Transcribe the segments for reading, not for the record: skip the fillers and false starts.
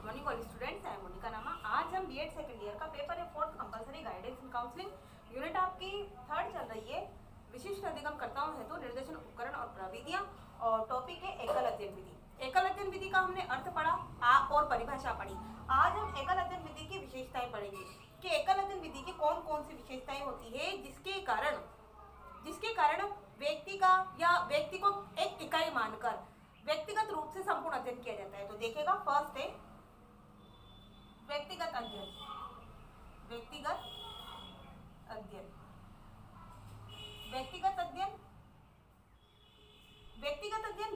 Morning all students, I am Monika Nama. आज हम BEd second year का पेपर है 4th compulsory guidance in counselling unit आपकी 3rd चल रही है। विशिष्ट अधिगमकर्ताओं हेतु निर्देशन उपकरण और प्रविधियां, और टॉपिक है एकल अध्ययन विधि। एकल अध्ययन विधि का हमने अर्थ पढ़ा और परिभाषा पढ़ी। आज हम एकल अध्ययन विधि की विशेषताएं पढ़ेंगे कि एकल अध्ययन विधि की कौन कौन सी विशेषताएं होती है जिसके कारण व्यक्ति को एक इकाई मानकर व्यक्तिगत रूप से संपूर्ण अध्ययन किया जाता है। तो देखिएगा, फर्स्ट है व्यक्तिगत अध्ययन। व्यक्तिगत अध्ययन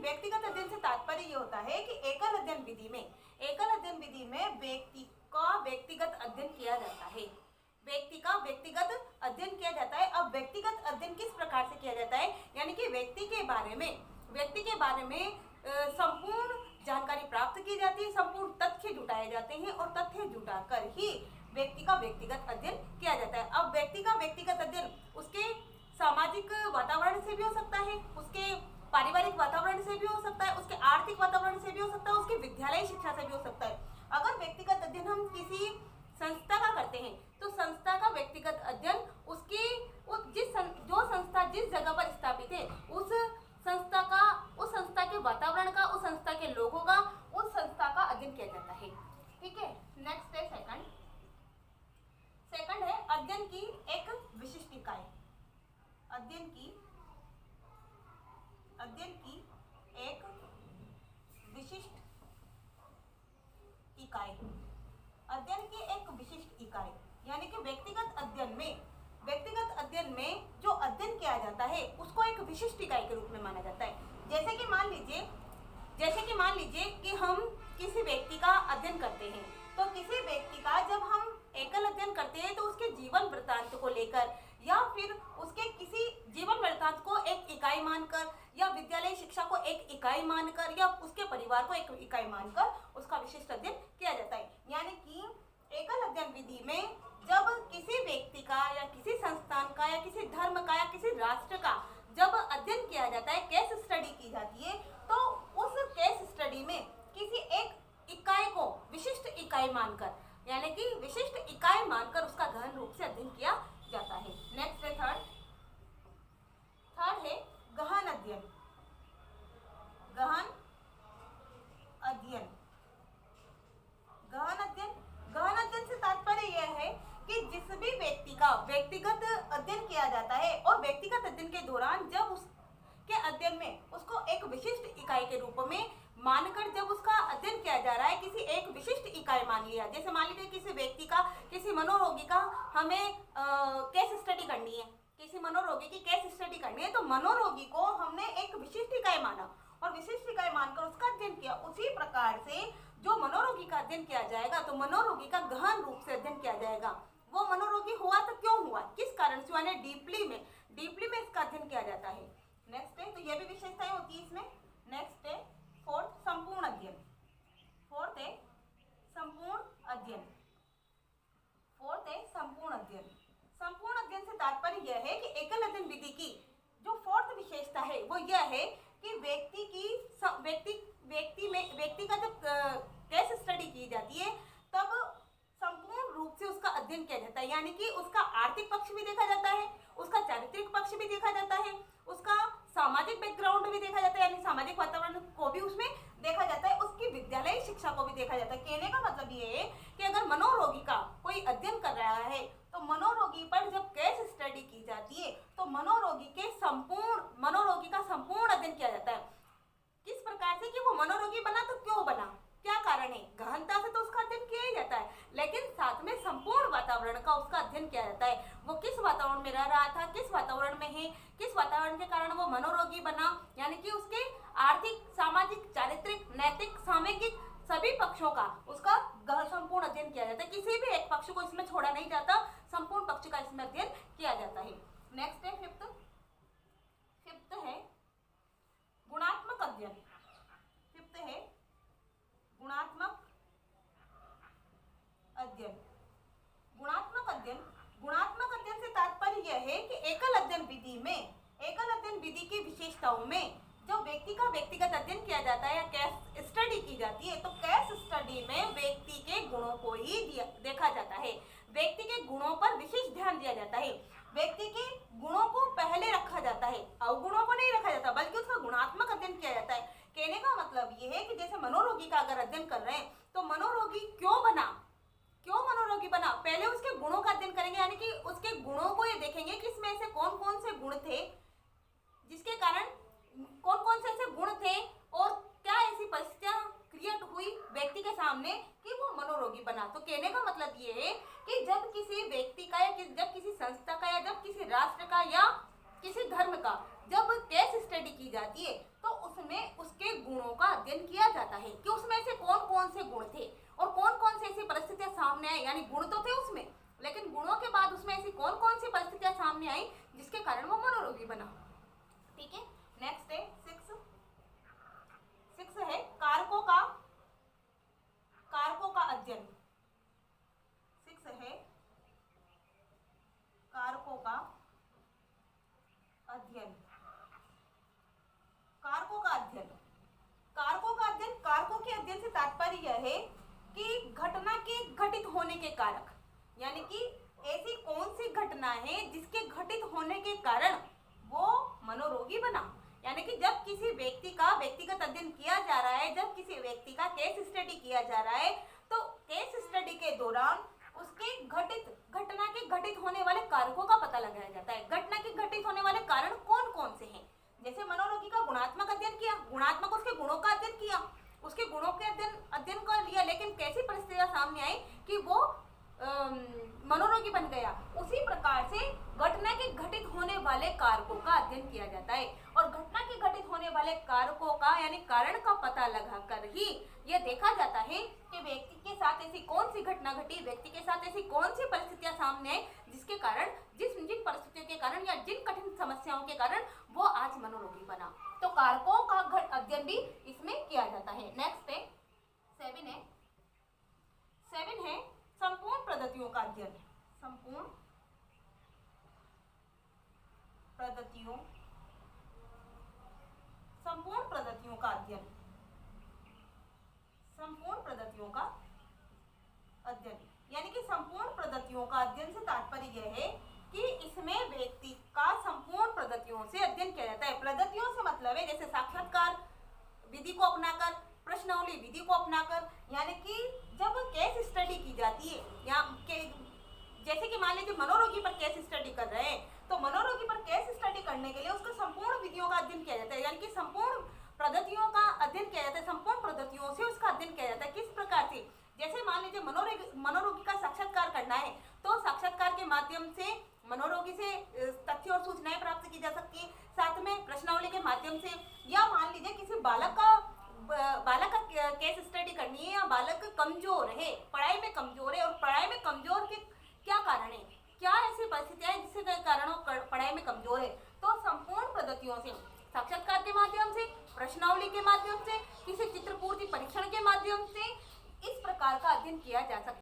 व्यक्तिगत अध्ययन से तात्पर्य ये होता है कि एकल अध्ययन विधि में व्यक्ति का व्यक्तिगत अध्ययन किया जाता है। व्यक्ति का व्यक्तिगत अध्ययन किया जाता है। अब व्यक्तिगत अध्ययन किस प्रकार से किया जाता है, यानी कि व्यक्ति के बारे में संपूर्ण जानकारी प्राप्त की जाती है, संपूर्ण तथ्य जुटाए जाते हैं और तथ्य जुटाकर ही व्यक्ति का व्यक्तिगत अध्ययन किया जाता है। अब व्यक्ति का व्यक्तिगत अध्ययन उसके सामाजिक वातावरण से भी हो सकता है, उसके पारिवारिक वातावरण से भी हो सकता है, उसके आर्थिक वातावरण से भी हो सकता है, उसकी विद्यालय शिक्षा से भी हो सकता है। अगर व्यक्तिगत अध्ययन हम किसी संस्था का करते हैं तो संस्था का व्यक्तिगत अध्ययन जो संस्था जिस जगह पर स्थापित है उस संस्था के वातावरण का, उस संस्था के लोगों का, उस संस्था का अध्ययन किया जाता है। ठीक है, नेक्स्ट है सेकंड है अध्ययन की एक विशिष्ट इकाई। अध्ययन की एक विशिष्ट इकाई यानी कि व्यक्तिगत अध्ययन में जो अध्ययन किया जाता है उसको एक विशिष्ट इकाई के रूप में माना जाता है। जैसे कि मान लीजिए कि हम किसी व्यक्ति का अध्ययन करते हैं, तो किसी व्यक्ति का जब हम एकल अध्ययन करते हैं तो उसके जीवन वृत्तांत को लेकर या फिर उसके किसी जीवन वृत्तांत को एक इकाई मानकर या विद्यालय शिक्षा को एक इकाई मानकर या उसके परिवार को एक इकाई मानकर उसका विशिष्ट अध्ययन किया जाता है। यानी कि एकल अध्ययन विधि में जब किसी व्यक्ति का या किसी संस्थान का या किसी धर्म का या किसी राष्ट्र का जब अध्ययन किया जाता है, केस स्टडी की जाती है, तो उस केस स्टडी में किसी एक इकाई को विशिष्ट इकाई मानकर यानी कि विशिष्ट इकाई मानकर उसका गहन रूप से अध्ययन किया जाता है। नेक्स्ट है थर्ड है गहन अध्ययन। गहन अध्ययन से तात्पर्य यह है कि जिस भी व्यक्ति का व्यक्तिगत अध्ययन किया जाता है और व्यक्तिगत अध्ययन के दौरान जब उसके अध्ययन में उसको एक विशिष्ट इकाई के रूप में मानकर जब उसका अध्ययन किया जा रहा है, किसी एक विशिष्ट इकाई मान लिया। जैसे मान लीजिए किसी व्यक्ति का, किसी मनोरोगी का हमें केस स्टडी करनी है, तो मनोरोगी को हमने एक विशिष्ट इकाई माना और विशिष्ट इकाई मानकर उसका अध्ययन किया। उसी प्रकार से जो मनोरोगी का अध्ययन किया जाएगा तो मनोरोगी का गहन रूप से अध्ययन किया जाएगा। वो मनोरोगी हुआ तो क्यों हुआ, किस कारण से, यानी डीपली में इसका अध्ययन किया जाता है। नेक्स्ट है, तो ये भी विशेषताएं होती है इसमें। नेक्स्ट है संपूर्ण अध्ययन। संपूर्ण अध्ययन से तात्पर्य यह है कि एकल अध्ययन विधि की जो 4th विशेषता है वो यह है कि व्यक्ति का जब केस स्टडी की जाती है तब संपूर्ण रूप से उसका अध्ययन किया जाता है। यानी कि उसका आर्थिक पक्ष भी देखा जाता है, उसका चारित्रिक पक्ष भी देखा जाता है, उसका सामाजिक बैकग्राउंड भी देखा जाता है, यानी सामाजिक वातावरण को भी उसमें देखा जाता है, उसकी विद्यालय शिक्षा को भी देखा जाता है। कहने का मतलब ये है कि अगर मनोरोगी का कोई अध्ययन कर रहा है तो मनोरोगी पर जब केस स्टडी की जाती है तो मनोरोगी का संपूर्ण अध्ययन किया जाता है। किस प्रकार से, कि वो मनोरोगी बना तो क्यों बना, क्या कारण है, गहनता से तो उसका अध्ययन किया ही जाता है, लेकिन साथ में संपूर्ण वातावरण का उसका अध्ययन किया जाता है। वो किस वातावरण में रह रहा था, किस वातावरण में है, किस वातावरण के कारण वो मनोरोगी बना, यानी कि उसके आर्थिक, सामाजिक, चारित्रिक, नैतिक, सामाजिक सभी पक्षों का उसका संपूर्ण अध्ययन किया जाता है। किसी भी एक पक्ष को इसमें छोड़ा नहीं जाता, संपूर्ण पक्ष का इसमें अध्ययन किया जाता है। नेक्स्ट है फिफ्थ है गुणात्मक अध्ययन। गुणात्मक अध्ययन से तात्पर्य यह है कि एकल अध्ययन विधि की विशेषताओं में जो व्यक्ति का व्यक्तिगत अध्ययन किया जाता है या केस स्टडी स्टडी की जाती है तो केस स्टडी में व्यक्ति के गुणों को ही देखा जाता है, व्यक्ति के गुणों पर विशेष ध्यान दिया जाता है, व्यक्ति के गुणों को पहले रखा जाता है, अवगुणों को नहीं रखा जाता बल्कि उसका गुणात्मक अध्ययन किया जाता है। कहने का मतलब ये है कि जैसे मनोरोगी का अगर अध्ययन कर रहे हैं तो मनोरोगी क्यों मनोरोगी बना, पहले उसके गुणों का अध्ययन करेंगे, यानी कि उसके गुणों को ये देखेंगे कि इसमें ऐसे कौन कौन से गुण थे जिसके कारण कौन कौन से ऐसे गुण थे और क्या ऐसी परिस्थितियां क्रिएट हुई व्यक्ति के सामने कि वो मनोरोगी बना। तो कहने का मतलब ये है कि जब किसी व्यक्ति का या जब किसी संस्था का या जब किसी राष्ट्र का या किसी धर्म का जब केस स्टडी की जाती है तो उसमें उसके गुणों का अध्ययन किया जाता है कि उसमें से कौन कौन से गुण थे और कौन कौन से ऐसी परिस्थितियां सामने आई, यानी गुण तो थे उसमें लेकिन गुणों के बाद उसमें ऐसी कौन कौन सी परिस्थितियां सामने आई जिसके कारण वो मनोरोगी बना। ठीक है, नेक्स्ट है 6 है कारकों का अध्ययन। 6 है कारकों का अध्ययन। कारकों का अध्ययन कारकों के अध्ययन से तात्पर्य यह है कि घटना के घटित होने के कारक, यानी कि ऐसी कौन सी घटना है जिसके घटित होने के कारण वो मनोरोगी बना। यानी कि जब किसी व्यक्ति का व्यक्तिगत अध्ययन किया जा रहा है, जब किसी व्यक्ति का केस स्टडी किया जा रहा है तो केस स्टडी के दौरान उसके घटना के घटित होने वाले कारकों का पता लगाया जाता है। घटना के घटित होने वाले कारण कौन कौन से हैं, जैसे मनोरोगी का गुणात्मक अध्ययन किया, गुणात्मक उसके गुणों का अध्ययन किया, उसके गुणों के अध्ययन कर लिया, लेकिन कैसी परिस्थितियां सामने आई कि वो मनोरोगी बन गया। उसी प्रकार से घटना के घटित होने वाले कारकों का अध्ययन किया जाता है और घटना के घटित होने वाले कारकों का यानी कारण का पता लगाकर ही यह देखा जाता है कि व्यक्ति के साथ ऐसी कौन सी घटना घटी, व्यक्ति के साथ ऐसी कौन सी परिस्थितियां सामने आई जिसके कारण जिन परिस्थितियों के कारण या जिन कठिन समस्याओं के कारण वो आज मनोरोगी बना। तो कारकों का अध्ययन भी इसमें किया जाता है। नेक्स्ट है 7 है संपूर्ण पद्धतियों का अध्ययन। संपूर्ण पद्धतियों का अध्ययन। संपूर्ण पद्धतियों का अध्ययन यानी कि संपूर्ण पद्धतियों का अध्ययन से तात्पर्य यह है कि इसमें व्यक्ति का संपूर्ण पद्धतियों से अध्ययन किया जाता है। पद्धतियों से मतलब है जैसे साक्षात्कार विधि को अपनाकर, प्रश्नावली विधि को अपनाकर, यानी कि जब केस स्टडी की जाती है या जैसे कि मान लीजिए मनोरोगी पर केस स्टडी कर रहे हैं तो मनोरोगी पर केस स्टडी करने के लिए उसका संपूर्ण विधियों का अध्ययन किया जाता है, यानी कि संपूर्ण पद्धतियों का अध्ययन किया जाता है। संपूर्ण पद्धतियों से उसका अध्ययन किया जाता है। किस प्रकार से, जैसे मान लीजिए मनोरोगी का साक्षात्कार करना है तो साक्षात्कार के माध्यम से मनोरोगी से तथ्य और सूचनाएं प्राप्त की जा सकती है, साथ में प्रश्नावली के माध्यम से, या मान लीजिए किसी बालक का केस स्टडी करनी है या बालक कमजोर है, पढ़ाई में कमजोर है और पढ़ाई में कमजोर के क्या कारण है, क्या ऐसी परिस्थितियां हैं जिसके कारण पढ़ाई में कमजोर है, तो संपूर्ण पद्धतियों से साक्षात्कार के माध्यम से, प्रश्नावली के माध्यम से, किसी चित्रपूर्ति परीक्षण के माध्यम से इस प्रकार का अध्ययन किया जा सकता है।